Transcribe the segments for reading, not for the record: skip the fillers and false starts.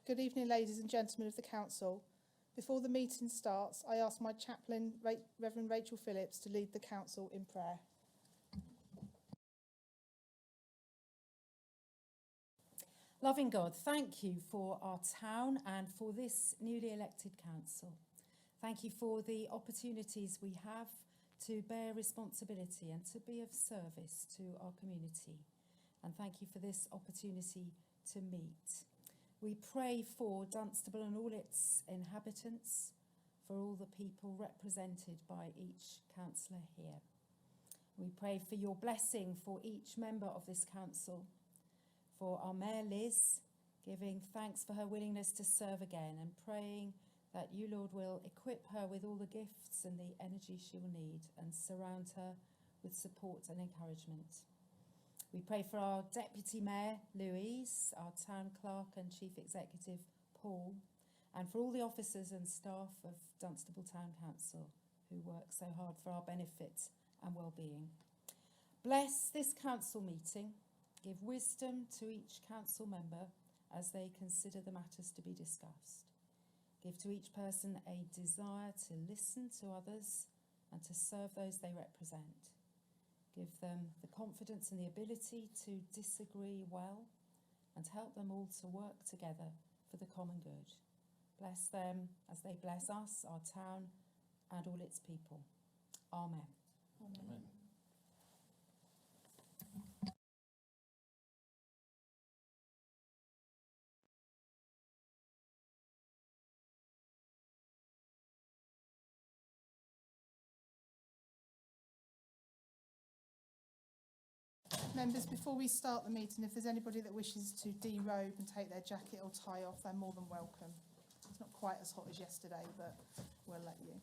Good evening, ladies and gentlemen of the Council. Before the meeting starts, I ask my chaplain, Reverend Rachel Phillips, to lead the Council in prayer. Loving God, thank you for our town and for this newly elected council. Thank you for the opportunities we have to bear responsibility and to be of service to our community. And thank you for this opportunity to meet. We pray for Dunstable and all its inhabitants, for all the people represented by each councillor here. We pray for your blessing for each member of this council, for our Mayor Liz, giving thanks for her willingness to serve again and praying that you, Lord, will equip her with all the gifts and the energy she will need and surround her with support and encouragement. We pray for our Deputy Mayor, Louise, our Town Clerk and Chief Executive, Paul, and for all the officers and staff of Dunstable Town Council who work so hard for our benefit and well-being. Bless this council meeting. Give wisdom to each council member as they consider the matters to be discussed. Give to each person a desire to listen to others and to serve those they represent. Give them the confidence and the ability to disagree well and help them all to work together for the common good. Bless them as they bless us, our town, and all its people. Amen. Amen. Amen. Members, before we start the meeting, if there's anybody that wishes to derobe and take their jacket or tie off, they're more than welcome. It's not quite as hot as yesterday, but we'll let you.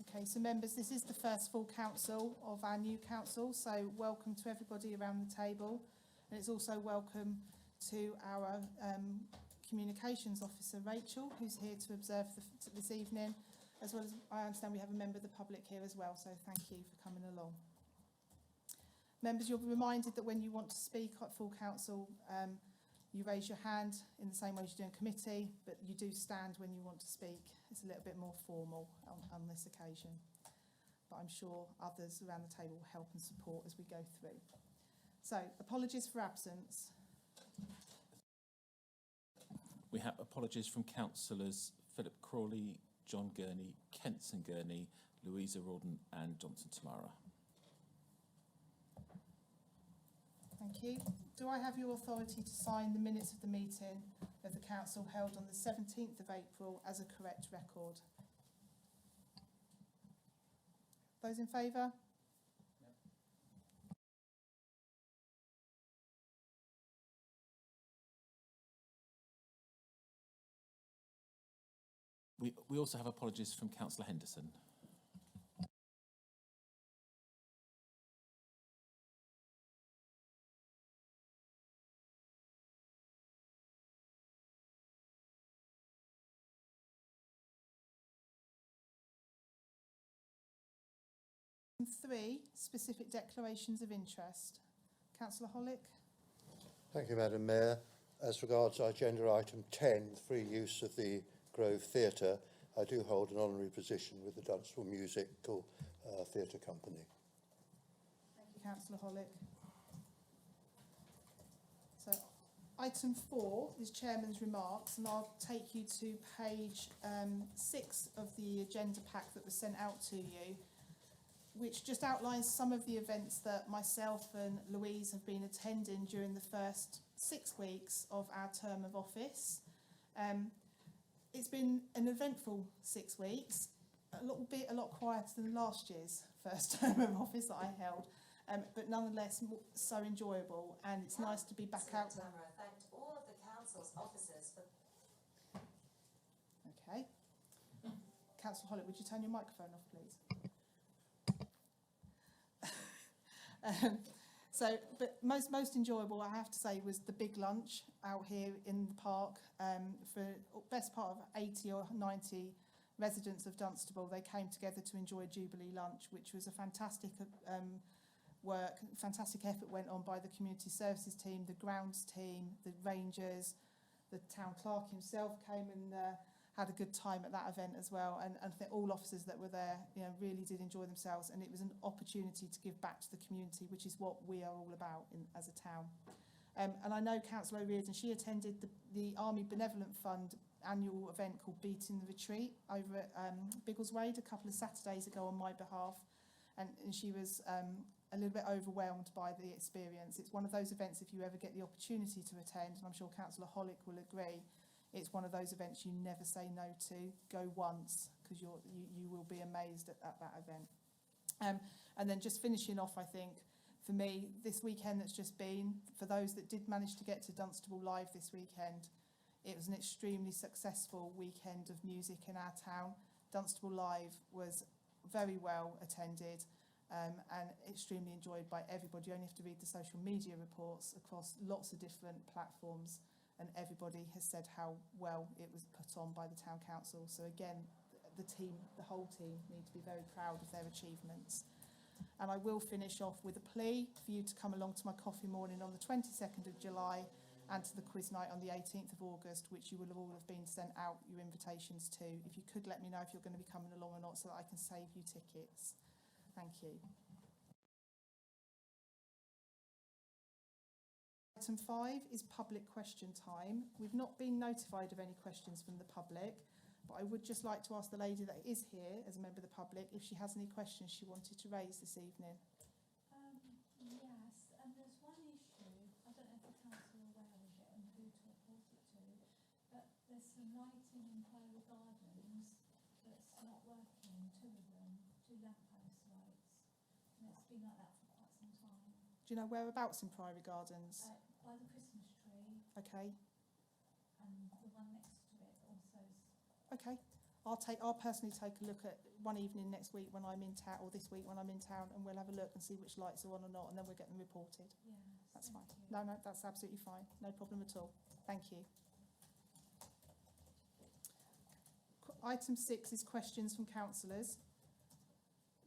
Okay, so members, this is the first full council of our new council, so welcome to everybody around the table. And it's also welcome to our Communications Officer, Rachel, who's here to observe this evening, as well as I understand we have a member of the public here as well, so thank you for coming along. Members, you'll be reminded that when you want to speak at full council, you raise your hand in the same way as you do in committee, but you do stand when you want to speak. It's a little bit more formal on this occasion, but I'm sure others around the table will help and support as we go through. So, apologies for absence. We have apologies from councillors Philip Crawley, John Gurney, Kenson Gurney, Louisa Rawdon and Johnson Tamara. Thank you. Do I have your authority to sign the minutes of the meeting of the council held on the 17th of April as a correct record? Those in favour? We also have apologies from Councillor Henderson. And 3, specific declarations of interest. Councillor Hollick. Thank you, Madam Mayor. As regards agenda item 10, free use of the Grove Theatre, I do hold an honorary position with the Dunstable Musical Theatre Company. Thank you, Councillor Hollick. So, item 4 is Chairman's remarks, and I'll take you to page 6 of the agenda pack that was sent out to you, which just outlines some of the events that myself and Louise have been attending during the first 6 weeks of our term of office. It's been an eventful 6 weeks, a lot quieter than last year's first term of office that I held, but nonetheless so enjoyable, and it's nice to be back out. Tamara thanked all of the council's officers for... Okay. Councillor Hollick, would you turn your microphone off, please? But most enjoyable, I have to say, was the big lunch out here in the park for best part of 80 or 90 residents of Dunstable, they came together to enjoy Jubilee lunch, which was a fantastic fantastic effort went on by the community services team, the grounds team, the rangers, the town clerk himself came and had a good time at that event as well. And I think all officers that were there, really did enjoy themselves, and it was an opportunity to give back to the community, which is what we are all about as a town. And I know Councillor O'Riordan, she attended the Army Benevolent Fund annual event called Beating the Retreat over at Biggleswade a couple of Saturdays ago on my behalf, and she was a little bit overwhelmed by the experience. It's one of those events, if you ever get the opportunity to attend, and I'm sure Councillor Hollick will agree, it's one of those events you never say no to. Go once, because you will be amazed at that event. And then just finishing off, I think, for me, this weekend that's just been, for those that did manage to get to Dunstable Live this weekend, it was an extremely successful weekend of music in our town. Dunstable Live was very well attended and extremely enjoyed by everybody. You only have to read the social media reports across lots of different platforms, and everybody has said how well it was put on by the town council. So again, the whole team need to be very proud of their achievements. And I will finish off with a plea for you to come along to my coffee morning on the 22nd of July and to the quiz night on the 18th of August, which you will all have been sent out your invitations to. If you could let me know if you're going to be coming along or not, so that I can save you tickets. Thank you. Item 5 is public question time. We've not been notified of any questions from the public, but I would just like to ask the lady that is here as a member of the public if she has any questions she wanted to raise this evening. Yes, and there's one issue, I don't know if the council are aware of it and who to report it to, but there's some lighting in Priory Gardens that's not working, two of them, two lamppost lights, and it's been like that for quite some time. Do you know whereabouts in Priory Gardens? By the Christmas tree, Okay. and the one next to it also. Okay. I'll personally take a look at one evening next week when I'm in town, or this week when I'm in town, and we'll have a look and see which lights are on or not, and then we'll get them reported. Yes, That's fine. thank you. No, that's absolutely fine. No problem at all. Thank you. Item 6 is questions from councillors.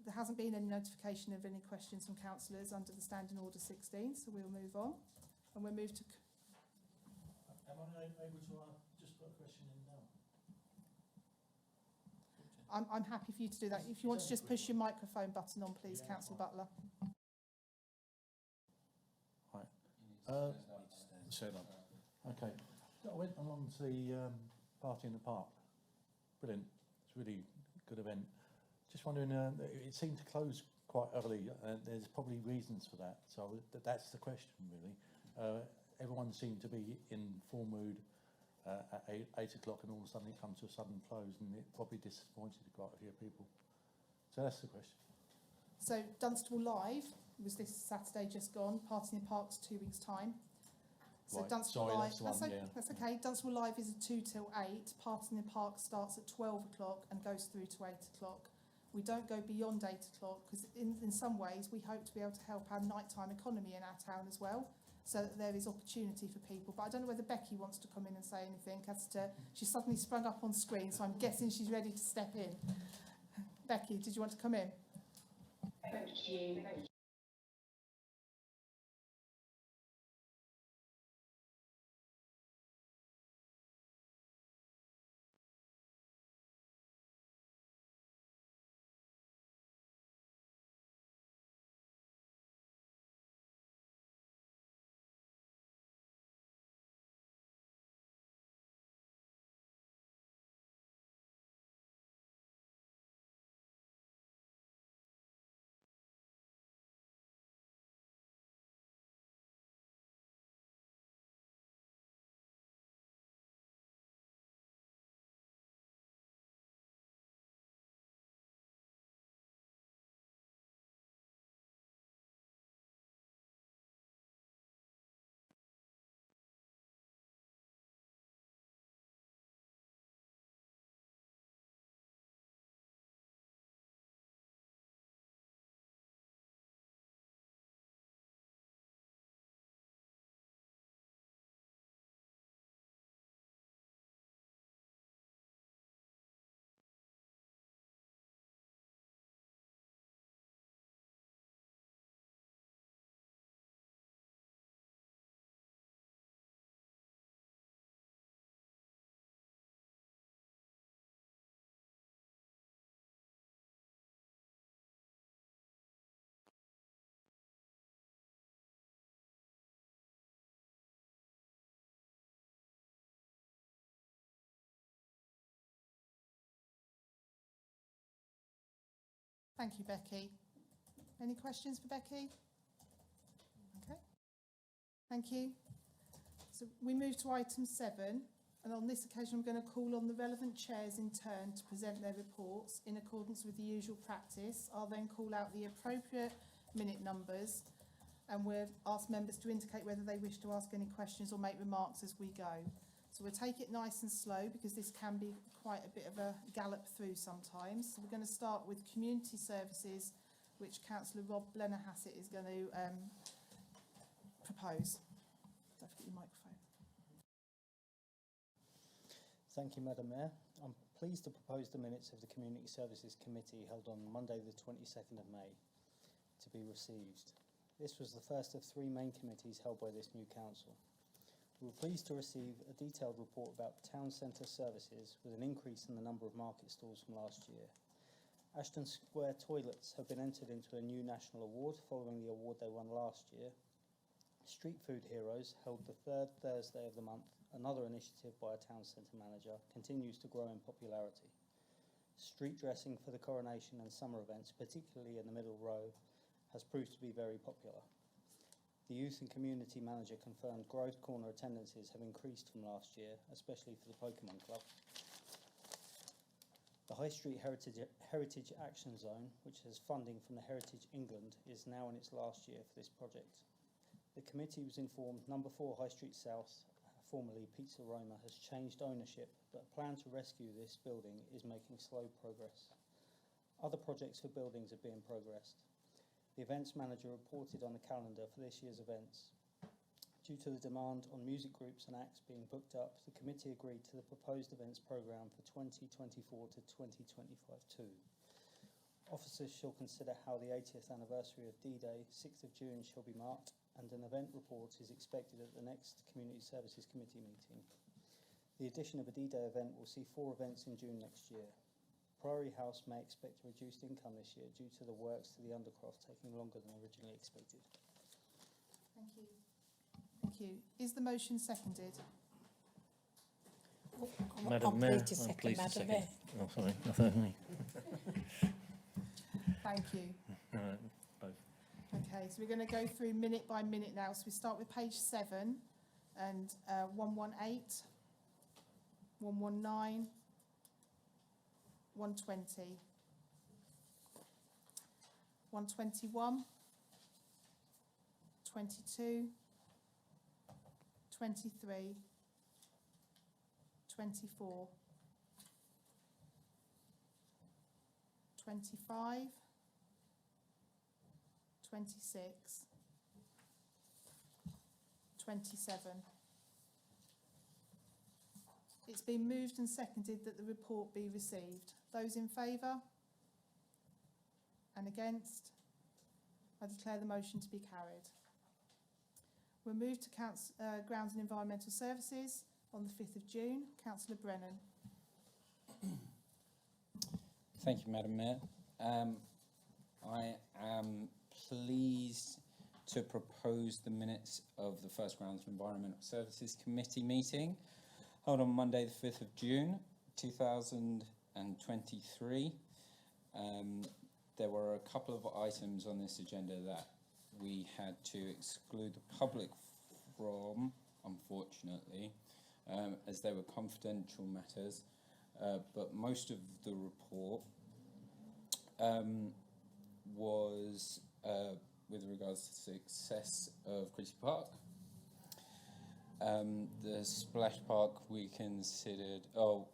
There hasn't been any notification of any questions from councillors under the Standing Order 16, so we'll move on. And we'll move to... Am I able to just put a question in now? I'm happy for you to do that. If you want to just push your microphone button on, please, Yeah, Councillor fine. Butler. Right. Said on. Okay. I went along to the party in the park. Brilliant. It's a really good event. Just wondering, it seemed to close quite early. There's probably reasons for that. So that's the question, really. Everyone seemed to be in full mood at 8 o'clock, and all of a sudden it comes to a sudden close, and it probably disappointed quite a few people. So that's the question. So Dunstable Live was this Saturday just gone. Party in the Park's 2 weeks' time. So Right. Dunstable Sorry, Live, that's the one, yeah. that's okay. Dunstable Live is a 2 till 8. Party in the Park starts at 12 o'clock and goes through to 8 o'clock. We don't go beyond 8 o'clock because in some ways we hope to be able to help our nighttime economy in our town as well, so that there is opportunity for people. But I don't know whether Becky wants to come in and say anything as to, she's suddenly sprung up on screen, so I'm guessing she's ready to step in. Becky, did you want to come in? Thank you. Thank you, Becky. Any questions for Becky? Okay. Thank you. So we move to item 7, and on this occasion I'm going to call on the relevant chairs in turn to present their reports in accordance with the usual practice. I'll then call out the appropriate minute numbers, and we'll ask members to indicate whether they wish to ask any questions or make remarks as we go. So we'll take it nice and slow because this can be quite a bit of a gallop through sometimes. So we're going to start with community services, which Councillor Rob Blennerhassett is going to propose. Don't forget your microphone. Thank you, Madam Mayor. I'm pleased to propose the minutes of the Community Services Committee held on Monday the 22nd of May to be received. This was the first of 3 main committees held by this new council. We were pleased to receive a detailed report about town centre services with an increase in the number of market stalls from last year. Ashton Square toilets have been entered into a new national award following the award they won last year. Street Food Heroes, held the 3rd Thursday of the month, another initiative by a town centre manager, continues to grow in popularity. Street dressing for the coronation and summer events, particularly in the middle row, has proved to be very popular. The Youth and Community Manager confirmed Grove Corner attendances have increased from last year, especially for the Pokemon Club. The High Street Heritage Action Zone, which has funding from the Heritage England, is now in its last year for this project. The committee was informed Number 4 High Street South, formerly Pizza Roma, has changed ownership, but a plan to rescue this building is making slow progress. Other projects for buildings are being progressed. The events manager reported on the calendar for this year's events. Due to the demand on music groups and acts being booked up, the committee agreed to the proposed events programme for 2024 to 2025 too. Officers shall consider how the 80th anniversary of D-Day, 6th of June, shall be marked, and an event report is expected at the next Community Services Committee meeting. The addition of a D-Day event will see 4 events in June next year. Priory House may expect a reduced income this year due to the works to the undercroft taking longer than originally expected. Thank you. Thank you. Is the motion seconded? Madam Mayor, pleased to I'm second, pleased to Madam second. Mayor. Oh, sorry, I thought me. Thank you. All right, both. Okay, so we're going to go through minute by minute now. So we start with page 7 and 118, 119, 120, 121, 22, 23, 24, 25, 26, 27. It's been moved and seconded that the report be received. Those in favour? And against? I declare the motion to be carried. We'll move to Grounds and Environmental Services on the 5th of June. Councillor Brennan. Thank you, Madam Mayor. I am pleased to propose the minutes of the first Grounds and Environmental Services Committee meeting held on Monday the 5th of June 2023. There were a couple of items on this agenda that we had to exclude the public from, unfortunately, as they were confidential matters, but most of the report was with regards to the success of Christie Park. The splash park we considered,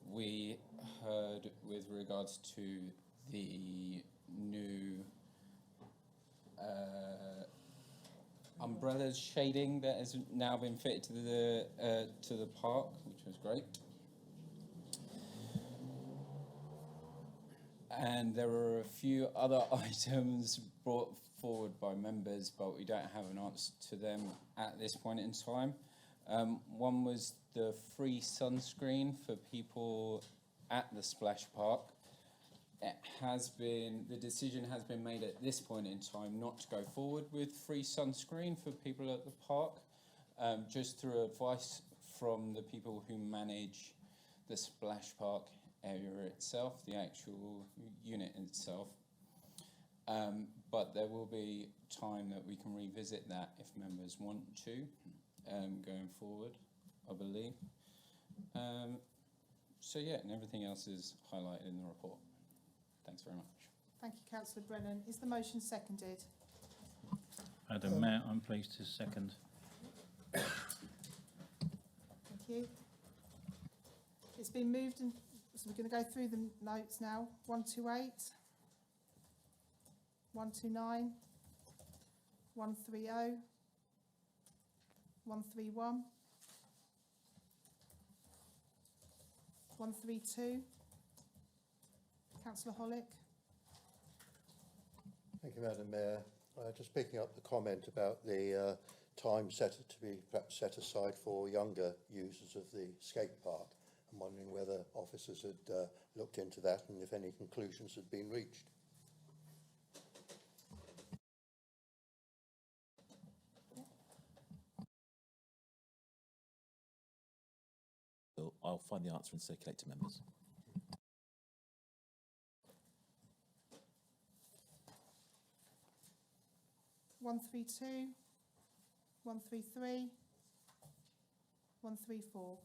we heard with regards to the new umbrellas shading that has now been fitted to the park, which was great. And there were a few other items brought forward by members, but we don't have an answer to them at this point in time. One was the free sunscreen for people at the splash park. The decision has been made at this point in time not to go forward with free sunscreen for people at the park, just through advice from the people who manage the splash park area itself, the actual unit itself. But there will be time that we can revisit that if members want to, going forward, I believe. So yeah, and everything else is highlighted in the report. Thanks very much. Thank you, Councillor Brennan. Is the motion seconded? Madam Mayor, I'm pleased to second. Thank you. It's been moved, and so we're going to go through the notes now. 128, 129, 130, 131, 132. Councillor Hollick. Thank you, Madam Mayor. Just picking up the comment about the time set to be perhaps set aside for younger users of the skate park. I'm wondering whether officers had looked into that and if any conclusions had been reached. So I'll find the answer and circulate to members. One, 132, 133, 134,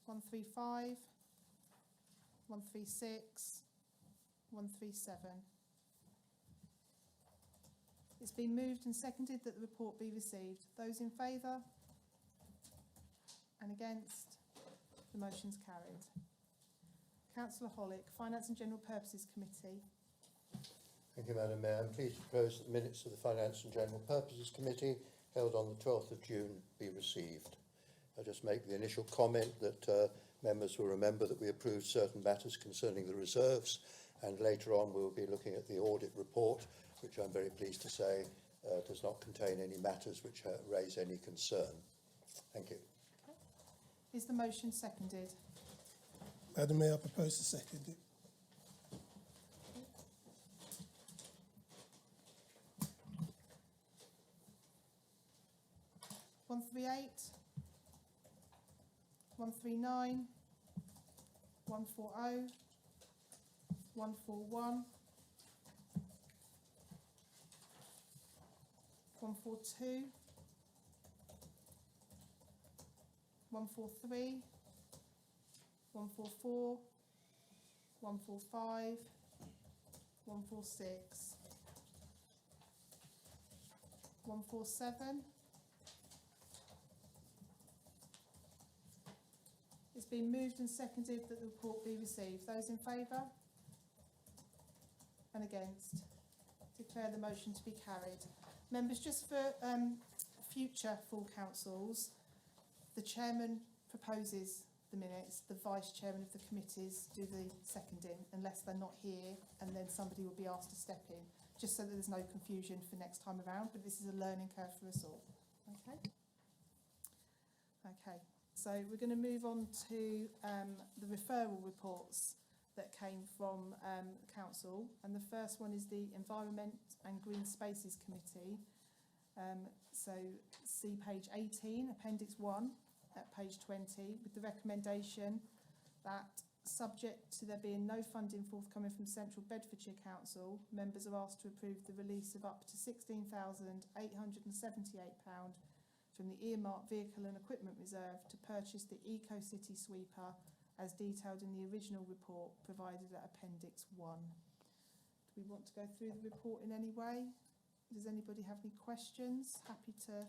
135, 136, 137. It's been moved and seconded that the report be received. Those in favour and against, the motion's carried. Councillor Hollick, Finance and General Purposes Committee. Thank you, Madam Mayor. I'm pleased to propose that the minutes of the Finance and General Purposes Committee held on the 12th of June be received. I'll just make the initial comment that members will remember that we approved certain matters concerning the reserves, and later on we'll be looking at the audit report, which I'm very pleased to say does not contain any matters which raise any concern. Thank you. Okay. Is the motion seconded? Madam Mayor, I propose to second it. One, 138, 139, 140, 141, 142, 143, 144, 145, 146, 147. It's been moved and seconded that the report be received. Those in favour and against, declare the motion to be carried. Members, just for future full councils, the chairman proposes the minutes, the vice chairman of the committees do the seconding, unless they're not here, and then somebody will be asked to step in, just so that there's no confusion for next time around, but this is a learning curve for us all. Okay? Okay. So we're going to move on to the referral reports that came from Council, and the first one is the Environment and Green Spaces Committee. So see page 18, Appendix 1 at page 20, with the recommendation that, subject to there being no funding forthcoming from Central Bedfordshire Council, members are asked to approve the release of up to £16,878 from the earmarked vehicle and equipment reserve to purchase the Eco-City sweeper as detailed in the original report provided at Appendix 1. Do we want to go through the report in any way? Does anybody have any questions? Happy to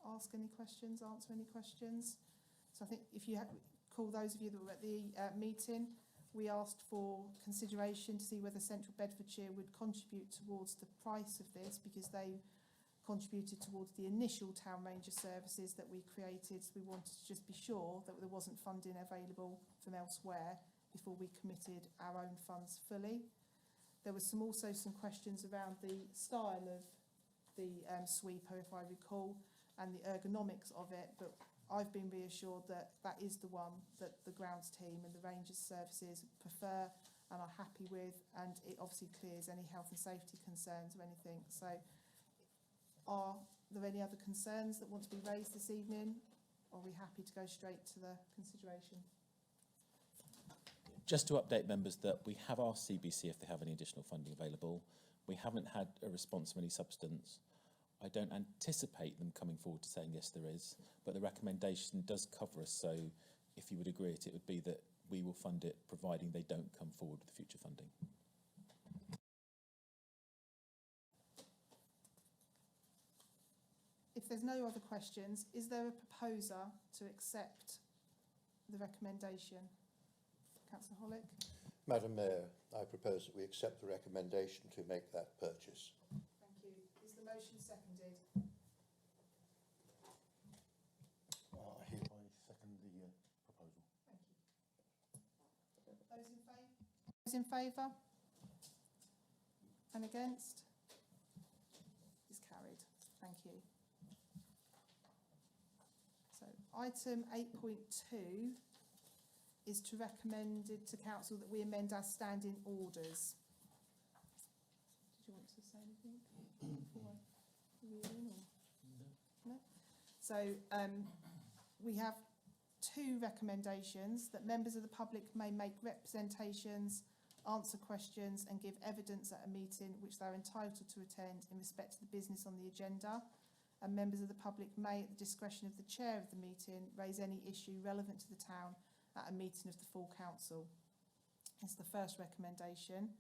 ask any questions, answer any questions. So I think if you call those of you that were at the meeting, we asked for consideration to see whether Central Bedfordshire would contribute towards the price of this, because they contributed towards the initial town ranger services that we created. So we wanted to just be sure that there wasn't funding available from elsewhere before we committed our own funds fully. There was also some questions around the style of the sweeper, if I recall, and the ergonomics of it, but I've been reassured that that is the one that the grounds team and the rangers services prefer and are happy with, and it obviously clears any health and safety concerns or anything. So are there any other concerns that want to be raised this evening? Or are we happy to go straight to the consideration? Just to update members that we have asked CBC if they have any additional funding available. We haven't had a response of any substance. I don't anticipate them coming forward to saying yes there is, but the recommendation does cover us, so if you would agree it would be that we will fund it providing they don't come forward with future funding. If there's no other questions, is there a proposer to accept the recommendation? Councillor Hollick? Madam Mayor, I propose that we accept the recommendation to make that purchase. Thank you. Is the motion seconded? I hereby second the proposal. Thank you. Those in favour? Those in favour? And against? Is carried. Thank you. So item 8.2 is to recommend it to council that we amend our standing orders. Did you want to say anything before I read in, or? No? So we have two recommendations: that members of the public may make representations, answer questions and give evidence at a meeting which they are entitled to attend in respect to the business on the agenda, and members of the public may, at the discretion of the chair of the meeting, raise any issue relevant to the town at a meeting of the full council. That's the first recommendation.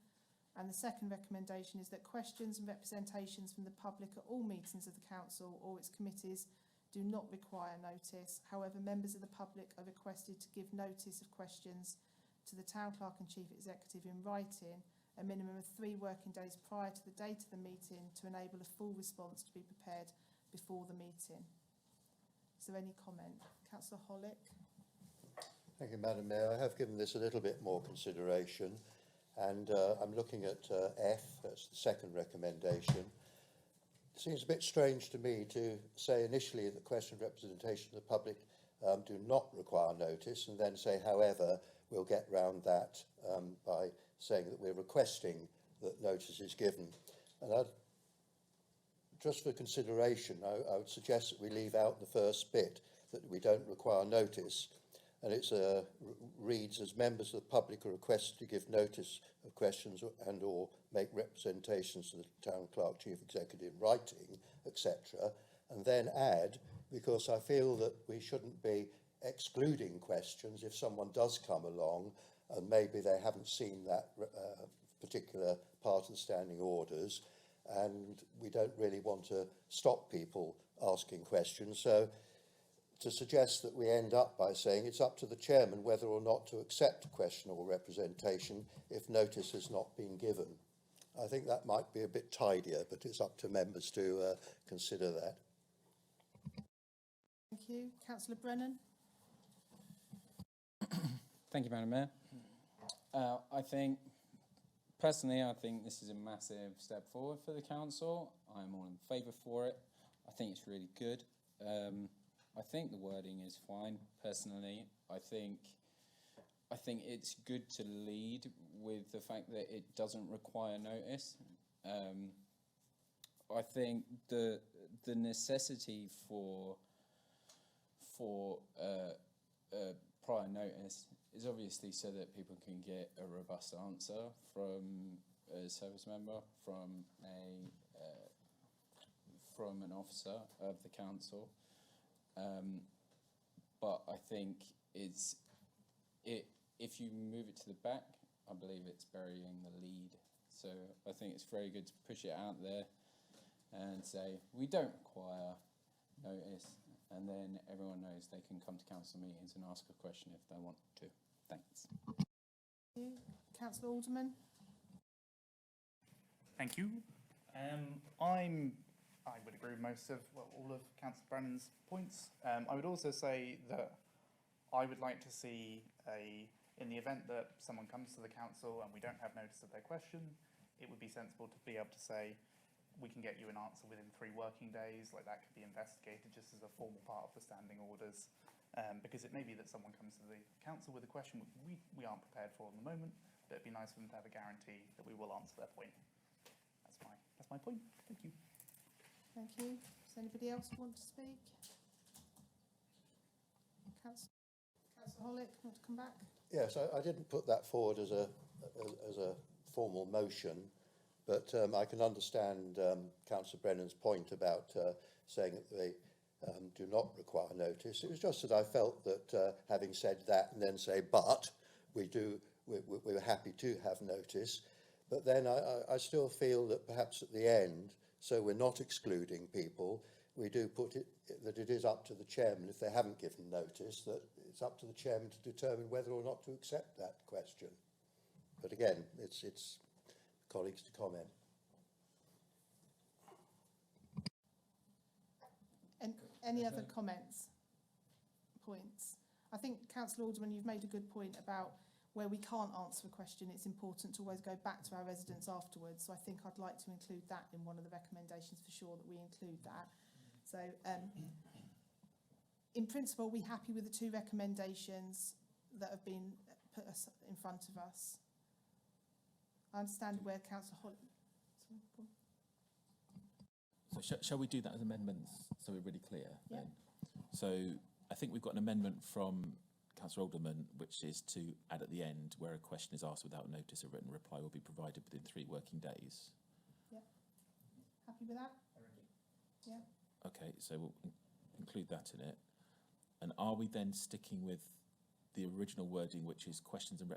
And the second recommendation is that questions and representations from the public at all meetings of the council or its committees do not require notice. However, members of the public are requested to give notice of questions to the town clerk and chief executive in writing a minimum of 3 working days prior to the date of the meeting to enable a full response to be prepared before the meeting. Is there any comment? Councillor Hollick? Thank you, Madam Mayor. I have given this a little bit more consideration, and I'm looking at F, that's the second recommendation. It seems a bit strange to me to say initially that question representation of the public do not require notice, and then say, however, we'll get round that by saying that we're requesting that notice is given. And just for consideration, I would suggest that we leave out the first bit, that we don't require notice. And it reads, as members of the public are requested to give notice of questions and or make representations to the town clerk, chief executive in writing, etc. And then add, because I feel that we shouldn't be excluding questions if someone does come along and maybe they haven't seen that particular part of the standing orders, and we don't really want to stop people asking questions. So to suggest that we end up by saying it's up to the chairman whether or not to accept a question or representation if notice has not been given. I think that might be a bit tidier, but it's up to members to consider that. Thank you. Councillor Brennan? Thank you, Madam Mayor. Personally, I think this is a massive step forward for the council. I'm all in favour for it. I think it's really good. I think the wording is fine, personally. I think it's good to lead with the fact that it doesn't require notice. I think the necessity for prior notice is obviously so that people can get a robust answer from a service member, from an officer of the council. But I think if you move it to the back, I believe it's burying the lead. So I think it's very good to push it out there and say, we don't require notice, and then everyone knows they can come to council meetings and ask a question if they want to. Thanks. Thank you. Councillor Alderman? Thank you. I would agree with most of, all of Councillor Brennan's points. I would also say that I would like to see in the event that someone comes to the council and we don't have notice of their question, it would be sensible to be able to say, we can get you an answer within 3 working days, like that could be investigated just as a formal part of the standing orders. Because it may be that someone comes to the council with a question we aren't prepared for at the moment, but it'd be nice for them to have a guarantee that we will answer their point. That's my point. Thank you. Thank you. Does anybody else want to speak? Councillor Councillor Hollick, want to come back? Yes, I didn't put that forward as a formal motion, but I can understand Councillor Brennan's point about saying that they do not require notice. It was just that I felt that having said that and then say, but we're happy to have notice. But then I still feel that perhaps at the end, so we're not excluding people, we do put it that it is up to the chairman, if they haven't given notice, that it's up to the chairman to determine whether or not to accept that question. But again, it's colleagues to comment. And any other comments, points? I think, Councillor Alderman, you've made a good point about where we can't answer a question, it's important to always go back to our residents afterwards. So I think I'd like to include that in one of the recommendations for sure, that we include that. So in principle, are we happy with the two recommendations that have been put us in front of us? I understand where Councillor Holly... So shall we do that as amendments so we're really clear? Yeah. Then? So I think we've got an amendment from Councillor Alderman, which is to add at the end, where a question is asked without notice, a written reply will be provided within 3 working days. Yeah. Happy with that? Yeah. Okay, so we'll include that in it. And are we then sticking with the original wording, which is questions and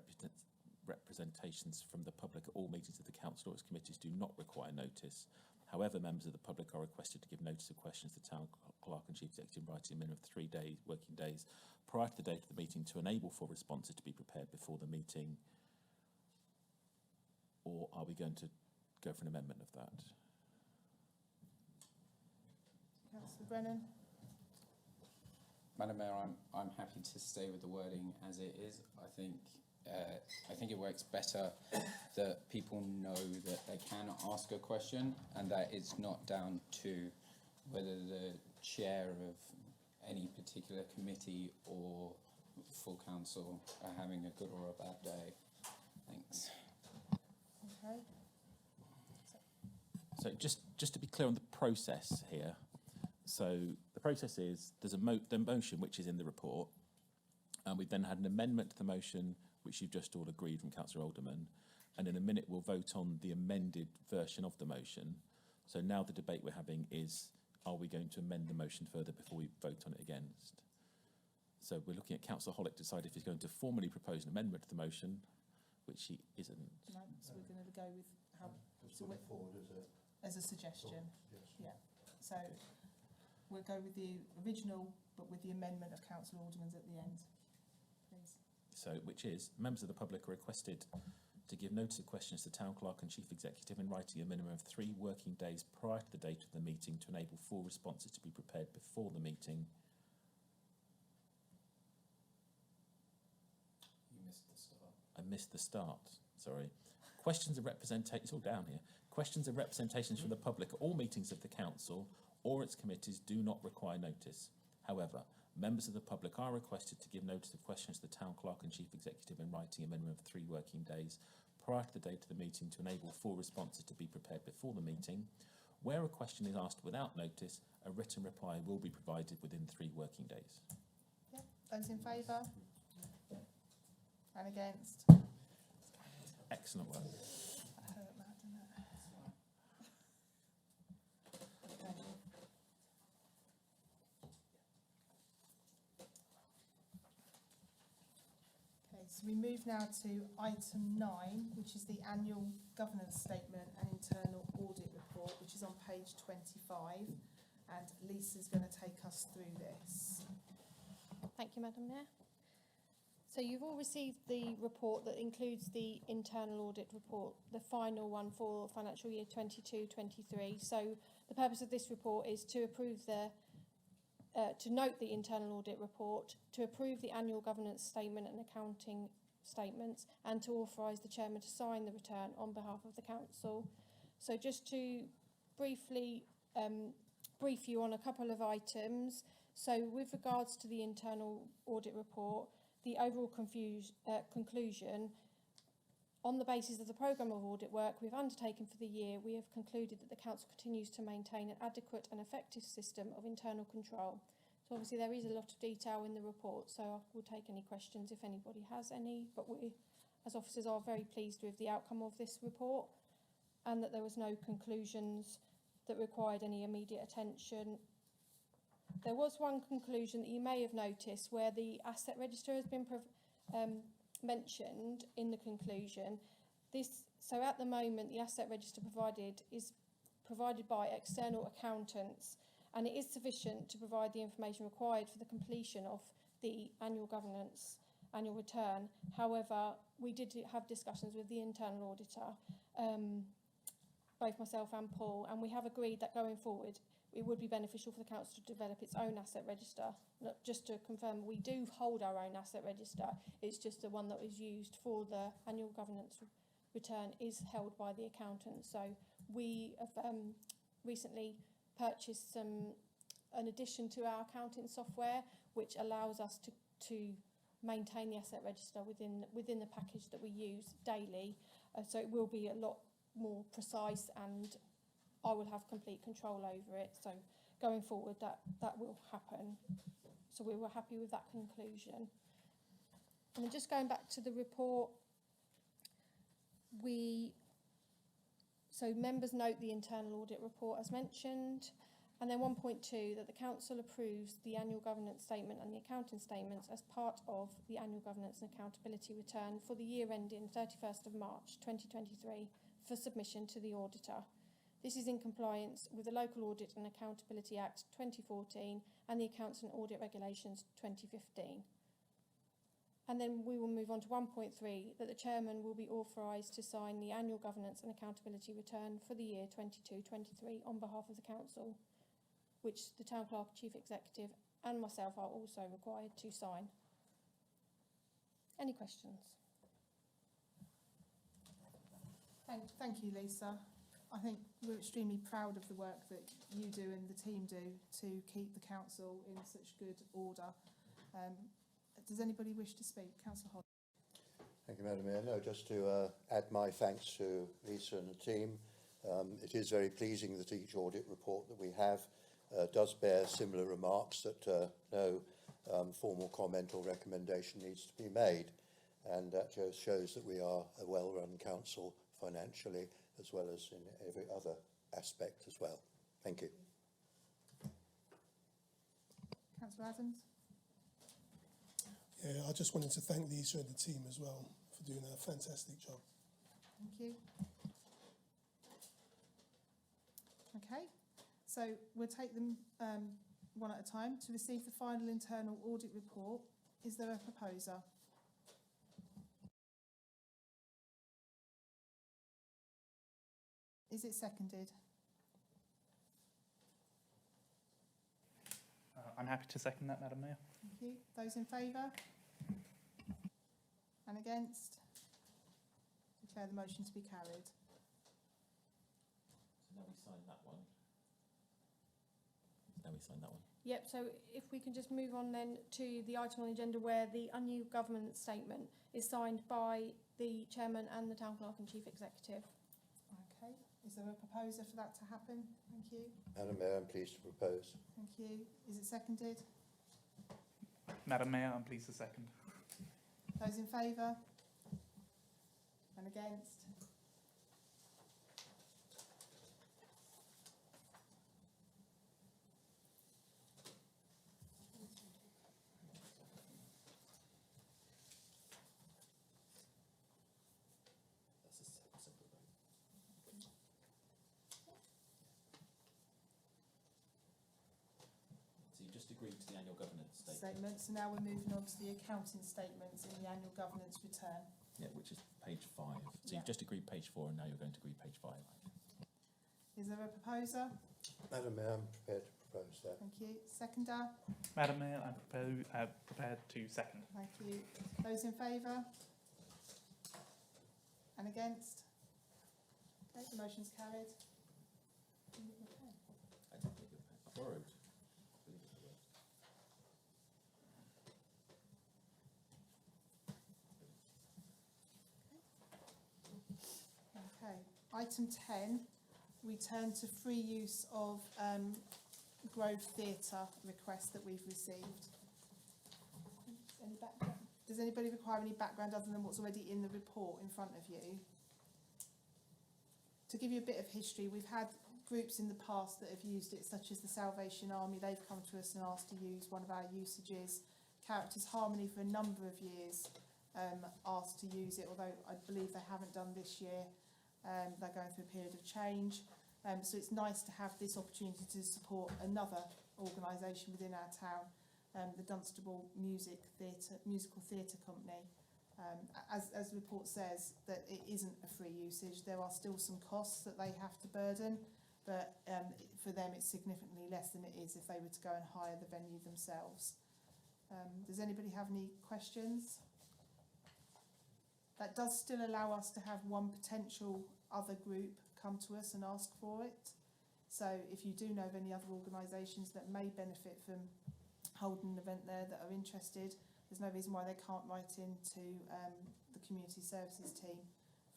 representations from the public at all meetings of the council or its committees do not require notice? However, members of the public are requested to give notice of questions to the town clerk and chief executive in writing a minimum of 3 working days prior to the date of the meeting to enable full responses to be prepared before the meeting. Or are we going to go for an amendment of that? Councillor Brennan? Madam Mayor, I'm happy to stay with the wording as it is. I think it works better that people know that they can ask a question and that it's not down to whether the chair of any particular committee or full council are having a good or a bad day. Thanks. Okay. So just to be clear on the process here. So the process is there's the motion which is in the report, and we've then had an amendment to the motion which you've just all agreed from Councillor Alderman, and in a minute we'll vote on the amended version of the motion. So now the debate we're having is, are we going to amend the motion further before we vote on it against? So we're looking at Councillor Hollick to decide if he's going to formally propose an amendment to the motion, which he isn't. No, so we're going to go with how... Just put it forward as a suggestion. suggestion. Yeah. So we'll go with the original, but with the amendment of Councillor Alderman's at the end, please. So, which is, members of the public are requested to give notice of questions to the town clerk and chief executive in writing a minimum of 3 working days prior to the date of the meeting to enable full responses to be prepared before the meeting. You missed the start. I missed the start, sorry. Questions and representations, it's all down here. Questions and representations from the public at all meetings of the council or its committees do not require notice. However, members of the public are requested to give notice of questions to the town clerk and chief executive in writing a minimum of 3 working days prior to the date of the meeting to enable full responses to be prepared before the meeting. Where a question is asked without notice, a written reply will be provided within 3 working days. Yeah. Those in favour? And against? Excellent work. That hurt that, didn't it? Okay. Okay, so we move now to item 9, which is the annual governance statement and internal audit report, which is on page 25, and Lisa's going to take us through this. Thank you, Madam Mayor. So you've all received the report that includes the internal audit report, the final one for financial year 22-23. So the purpose of this report is to approve to note the internal audit report, to approve the annual governance statement and accounting statements, and to authorise the chairman to sign the return on behalf of the council. So just to briefly brief you on a couple of items. So with regards to the internal audit report, the overall conclusion, on the basis of the programme of audit work we've undertaken for the year, we have concluded that the council continues to maintain an adequate and effective system of internal control So obviously there is a lot of detail in the report, so I will take any questions if anybody has any. But we, as officers, are very pleased with the outcome of this report and that there was no conclusions that required any immediate attention. There was one conclusion that you may have noticed where the asset register has been mentioned in the conclusion. So at the moment, the asset register is provided by external accountants, and it is sufficient to provide the information required for the completion of the annual governance annual return. However, we did have discussions with the internal auditor, both myself and Paul, and we have agreed that going forward it would be beneficial for the council to develop its own asset register. Just to confirm, we do hold our own asset register, it's just the one that is used for the annual governance return is held by the accountant. So we have recently purchased an addition to our accounting software which allows us to maintain the asset register within the package that we use daily. So it will be a lot more precise and I will have complete control over it. So going forward that will happen. So we were happy with that conclusion. And then just going back to the report, so members note the internal audit report as mentioned, and then 1.2 that the council approves the annual governance statement and the accounting statements as part of the annual governance and accountability return for the year ending 31st of March 2023 for submission to the auditor. This is in compliance with the Local Audit and Accountability Act 2014 and the Accounts and Audit Regulations 2015. And then we will move on to 1.3, that the Chairman will be authorised to sign the Annual Governance and Accountability Return for the year 22-23 on behalf of the Council, which the Town Clerk, Chief Executive and myself are also required to sign. Any questions? Thank you, Lisa. I think we're extremely proud of the work that you do and the team do to keep the council in such good order. Does anybody wish to speak? Councillor Hodge. Thank you, Madam Mayor. No, just to add my thanks to Lisa and the team. It is very pleasing that each audit report that we have does bear similar remarks, that no formal comment or recommendation needs to be made. And that just shows that we are a well-run council financially as well as in every other aspect as well. Thank you. Councillor Adams. Yeah, I just wanted to thank Lisa and the team as well for doing a fantastic job. Thank you. Okay, so we'll take them one at a time. To receive the final internal audit report, is there a proposer? Is it seconded? I'm happy to second that, Madam Mayor. Thank you. Those in favour? And against? Declare the motion to be carried. So now we sign that one. Now we sign that one. Yep, so if we can just move on then to the item on the agenda where the annual governance statement is signed by the Chairman and the Town Clerk and Chief Executive. Okay. Is there a proposer for that to happen? Thank you. Madam Mayor, I'm pleased to propose. Thank you. Is it seconded? Madam Mayor, I'm pleased to second. Those in favour? And against? That's a simple vote. So you just agreed to the annual governance statement. Statements. So now we're moving on to the accounting statements in the annual governance return. Yeah, which is page 5. So Yeah. you've just agreed page 4 and now you're going to agree page 5. Is there a proposer? Madam Mayor, I'm prepared to propose that. Thank you. Seconder? Madam Mayor, I'm prepared to second. Thank you. Those in favour? And against? Okay, the motion's carried. I didn't think of that. I borrowed. Believe it or not. Okay. Item 10, we turn to free use of Grove Theatre request that we've received. Any background? Does anybody require any background other than what's already in the report in front of you? To give you a bit of history, we've had groups in the past that have used it, such as the Salvation Army. They've come to us and asked to use one of our usages. Characters Harmony for a number of years asked to use it, although I believe they haven't done this year. They're going through a period of change. So it's nice to have this opportunity to support another organisation within our town, the Dunstable Musical Theatre Company. As the report says, that it isn't a free usage. There are still some costs that they have to burden, but for them it's significantly less than it is if they were to go and hire the venue themselves. Does anybody have any questions? That does still allow us to have one potential other group come to us and ask for it. So if you do know of any other organisations that may benefit from holding an event there that are interested, there's no reason why they can't write into the community services team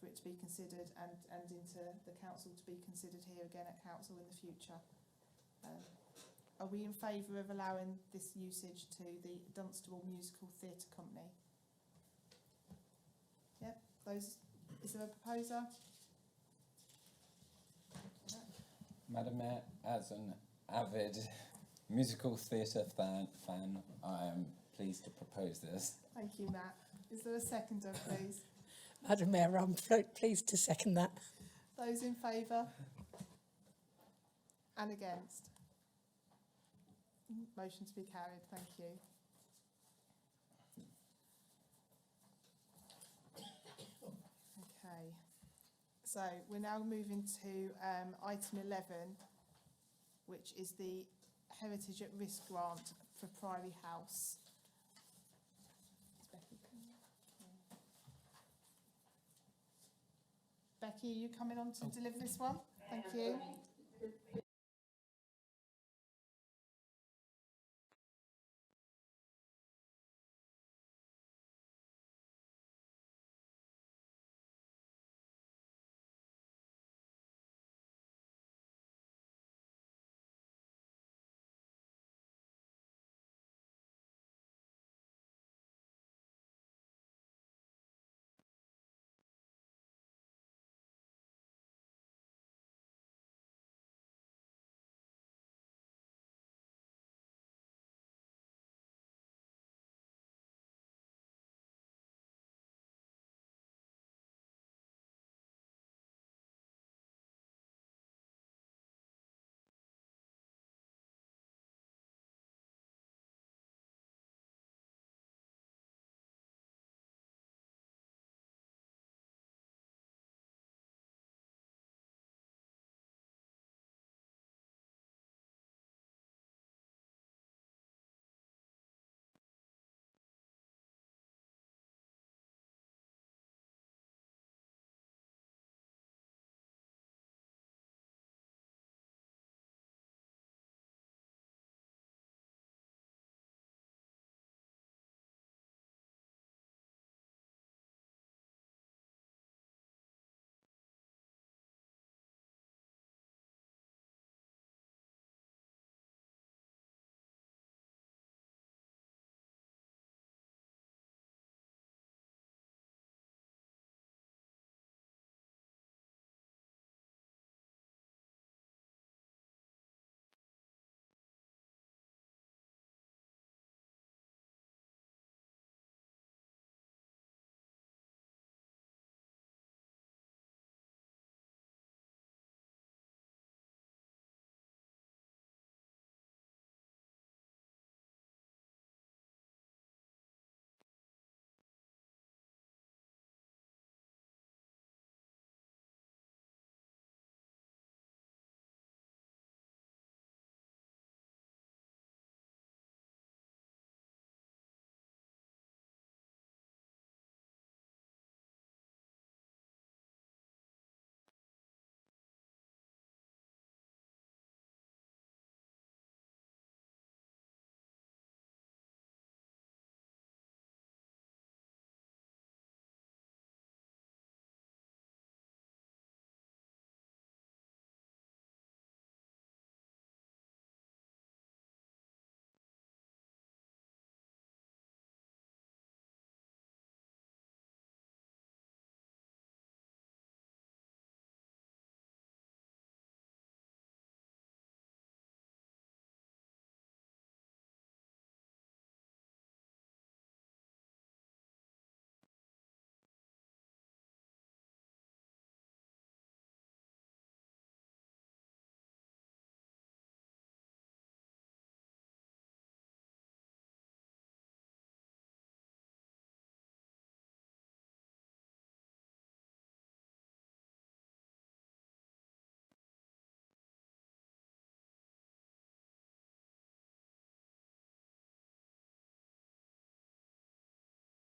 for it to be considered and into the council to be considered here again at council in the future. Are we in favour of allowing this usage to the Dunstable Musical Theatre Company? Yep. Is there a proposer? Madam Mayor, as an avid musical theatre fan, I am pleased to propose this. Thank you, Matt. Is there a seconder, please? Madam Mayor, I'm pleased to second that. Those in favour? And against? Motion to be carried. Thank you. Okay. So we're now moving to item 11, which is the Heritage at Risk grant for Priory House. Becky, are you coming on to deliver this one? Thank you.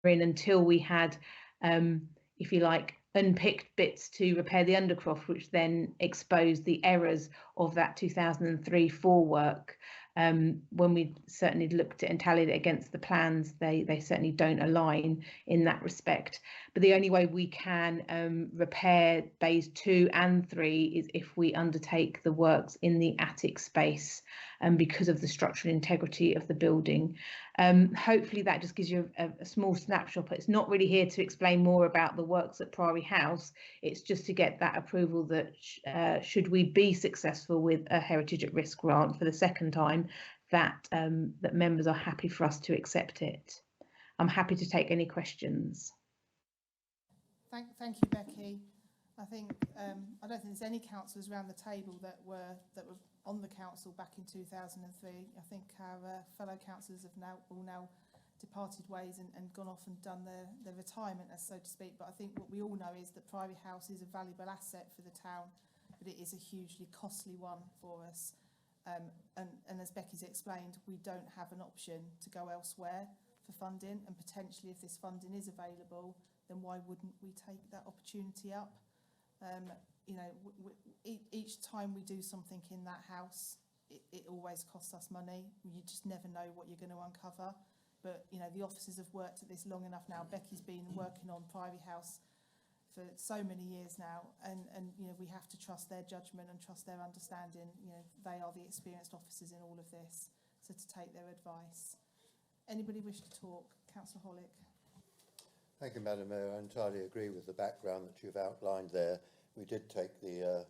in until we had, if you like, unpicked bits to repair the undercroft, which then exposed the errors of that 2003-4 work. When we certainly looked at and tallied it against the plans, they certainly don't align in that respect. But the only way we can repair bays 2 and 3 is if we undertake the works in the attic space, because of the structural integrity of the building. Hopefully that just gives you a small snapshot, but it's not really here to explain more about the works at Priory House. It's just to get that approval that should we be successful with a Heritage at Risk grant for the second time, that that members are happy for us to accept it. I'm happy to take any questions. Thank you, Becky. I think I don't think there's any councillors around the table that were on the council back in 2003. I think our fellow councillors have all now departed ways and gone off and done their retirement, as so to speak. But I think what we all know is that Priory House is a valuable asset for the town, but it is a hugely costly one for us. And as Becky's explained, we don't have an option to go elsewhere for funding, and potentially if this funding is available, then why wouldn't we take that opportunity up? You know, each time we do something in that house, it always costs us money. You just never know what you're going to uncover. But, you know, the officers have worked at this long enough now. Becky's been working on Priory House for so many years now, and you know, we have to trust their judgment and trust their understanding. You know, they are the experienced officers in all of this, so to take their advice. Anybody wish to talk? Councillor Hollick. Thank you, Madam Mayor. I entirely agree with the background that you've outlined there. We did take the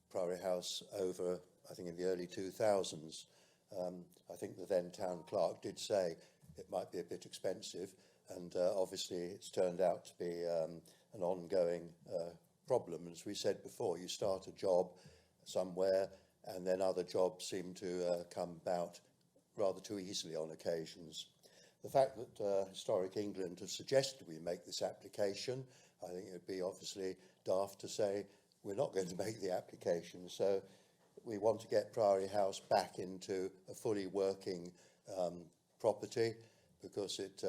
Priory House over, I think, in the early 2000s. I think the then town clerk did say it might be a bit expensive, and obviously it's turned out to be an ongoing problem. As we said before, you start a job somewhere and then other jobs seem to come about rather too easily on occasions. The fact that Historic England has suggested we make this application, I think it would be obviously daft to say we're not going to make the application. So we want to get Priory House back into a fully working property, because it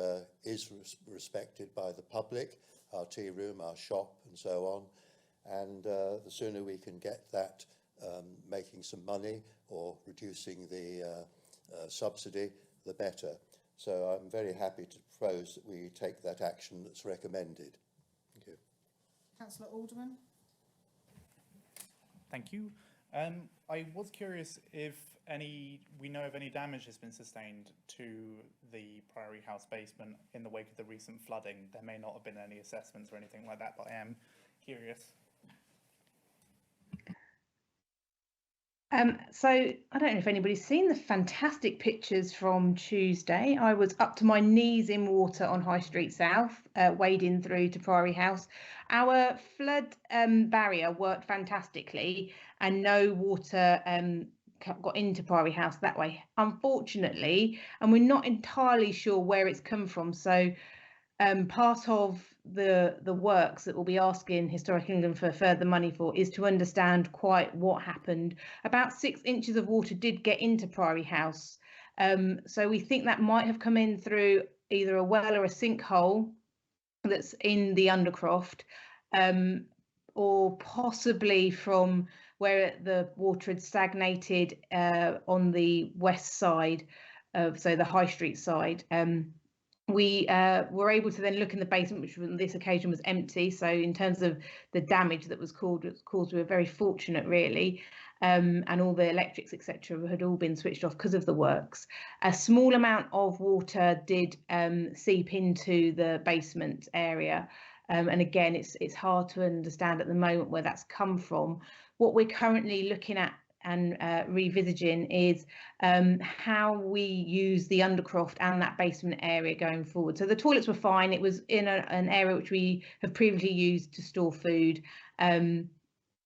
is respected by the public, our tea room, our shop and so on. And the sooner we can get that making some money or reducing the subsidy, the better. So I'm very happy to propose that we take that action that's recommended. Thank you. Councillor Alderman. Thank you. I was curious if we know of any damage has been sustained to the Priory House basement in the wake of the recent flooding. There may not have been any assessments or anything like that, but I am curious. So I don't know if anybody's seen the fantastic pictures from Tuesday. I was up to my knees in water on High Street South, wading through to Priory House. Our flood barrier worked fantastically, and no water got into Priory House that way, unfortunately, and we're not entirely sure where it's come from. So part of the works that we'll be asking Historic England for further money for is to understand quite what happened. About 6 inches of water did get into Priory House, so we think that might have come in through either a well or a sinkhole that's in the Undercroft, or possibly from where the water had stagnated on the west side of, so the High Street side. We were able to then look in the basement, which on this occasion was empty. So in terms of the damage that was caused, we were very fortunate, really. And all the electrics, etc., had all been switched off because of the works. A small amount of water did seep into the basement area. And again, it's hard to understand at the moment where that's come from. What we're currently looking at and revisiting is how we use the Undercroft and that basement area going forward. So the toilets were fine. It was in an area which we have previously used to store food, and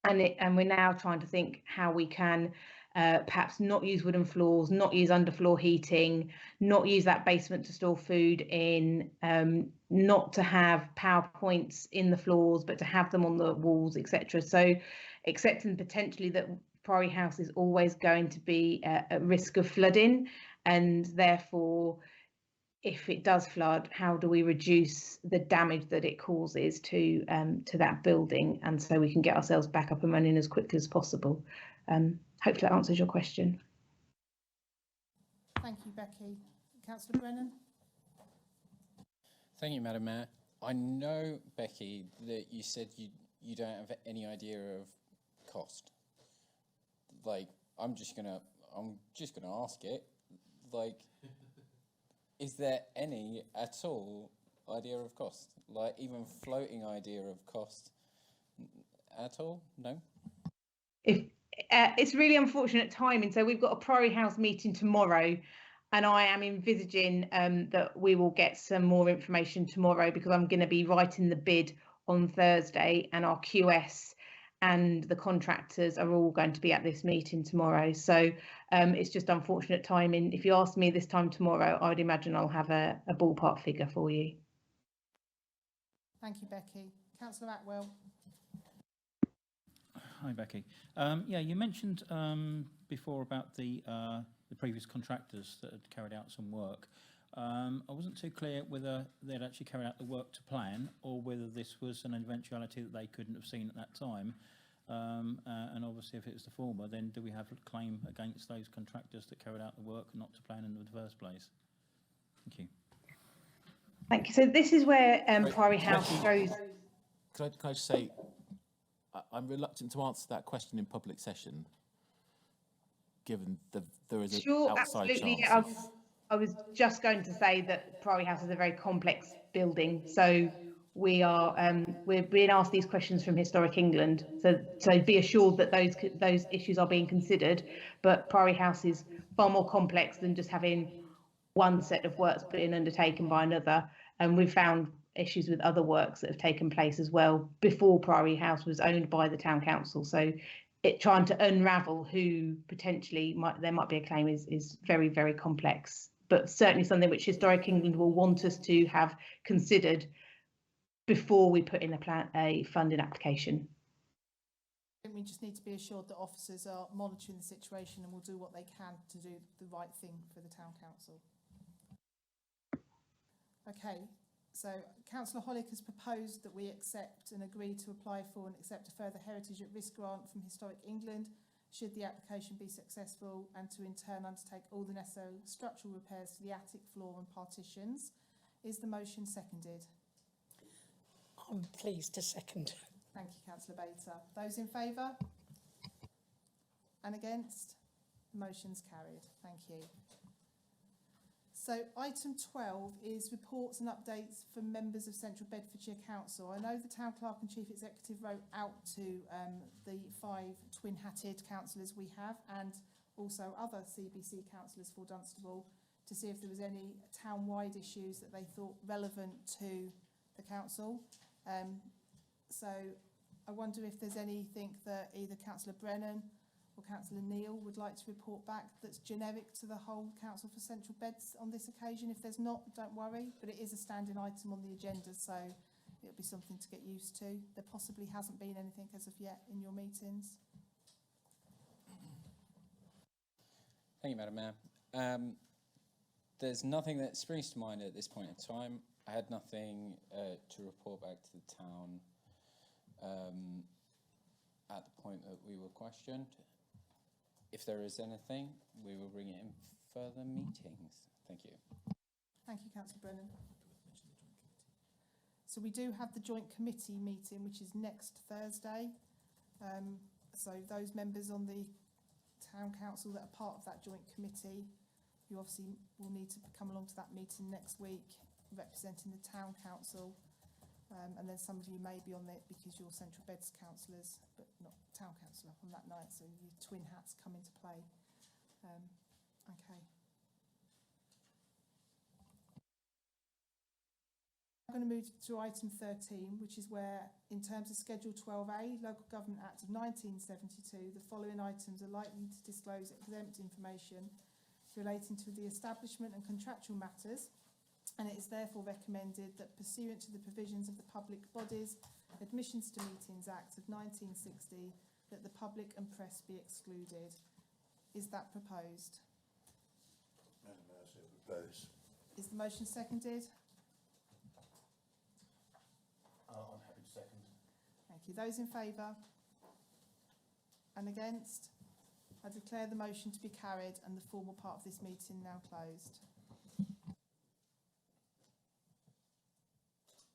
we're now trying to think how we can perhaps not use wooden floors, not use underfloor heating, not use that basement to store food in, not to have power points in the floors, but to have them on the walls, etc. So accepting potentially that Priory House is always going to be at risk of flooding, and therefore if it does flood, how do we reduce the damage that it causes to that building, and so we can get ourselves back up and running as quickly as possible. Hopefully that answers your question. Thank you, Becky. Councillor Brennan? Thank you, Madam Mayor. I know, Becky, that you said you don't have any idea of cost. Like, I'm just gonna ask it. Like, is there any at all idea of cost? Like, even floating idea of cost at all? No? It's really unfortunate timing. So we've got a Priory House meeting tomorrow, and I am envisaging that we will get some more information tomorrow, because I'm going to be writing the bid on Thursday, and our QS and the contractors are all going to be at this meeting tomorrow. So it's just unfortunate timing. If you ask me this time tomorrow, I'd imagine I'll have a ballpark figure for you. Thank you, Becky. Councillor Atwell? Hi, Becky. Yeah, you mentioned before about the previous contractors that had carried out some work. I wasn't too clear whether they'd actually carried out the work to plan, or whether this was an eventuality that they couldn't have seen at that time. And obviously, if it was the former, then do we have a claim against those contractors that carried out the work not to plan in the first place? Thank you. Thank you. So this is where Priory House goes. Can I just say, I'm reluctant to answer that question in public session, given there is an outside absolutely. chance. I was just going to say that Priory House is a very complex building, so we're being asked these questions from Historic England. So be assured that those issues are being considered. But Priory House is far more complex than just having one set of works being undertaken by another, and we've found issues with other works that have taken place as well before Priory House was owned by the town council. So trying to unravel who potentially there might be a claim is very, very complex, but certainly something which Historic England will want us to have considered before we put in a funding application. We just need to be assured that officers are monitoring the situation and will do what they can to do the right thing for the town council. Okay, so Councillor Hollick has proposed that we accept and agree to apply for and accept a further Heritage at Risk grant from Historic England, should the application be successful, and to in turn undertake all the necessary structural repairs to the attic floor and partitions. Is the motion seconded? I'm pleased to second. Thank you, Councillor Bater. Those in favour? And against? The motion's carried. Thank you. So item 12 is reports and updates from members of Central Bedfordshire Council. I know the Town Clerk and Chief Executive wrote out to the 5 twin-hatted councillors we have, and also other CBC councillors for Dunstable, to see if there was any town-wide issues that they thought relevant to the council. So I wonder if there's anything that either Councillor Brennan or Councillor Neal would like to report back that's generic to the whole Council for Central Beds on this occasion. If there's not, don't worry, but it is a standing item on the agenda, so it'll be something to get used to. There possibly hasn't been anything as of yet in your meetings. Thank you, Madam Mayor. There's nothing that springs to mind at this point in time. I had nothing to report back to the town at the point that we were questioned. If there is anything, we will bring it in further meetings. Thank you. Thank you, Councillor Brennan. So we do have the joint committee meeting, which is next Thursday. So those members on the town council that are part of that joint committee, you obviously will need to come along to that meeting next week, representing the town council. And then some of you may be on it because you're Central Beds councillors, but not town councillor on that night, so your twin hats come into play. Okay. I'm going to move to item 13, which is where, in terms of Schedule 12A, Local Government Act of 1972, the following items are likely to disclose exempt information relating to the establishment and contractual matters, and it is therefore recommended that, pursuant to the provisions of the Public Bodies Admissions to Meetings Act of 1960, that the public and press be excluded. Is that proposed? Madam Mayor, so propose. Is the motion seconded? I'm happy to second. Thank you. Those in favour? And against? I declare the motion to be carried and the formal part of this meeting now closed.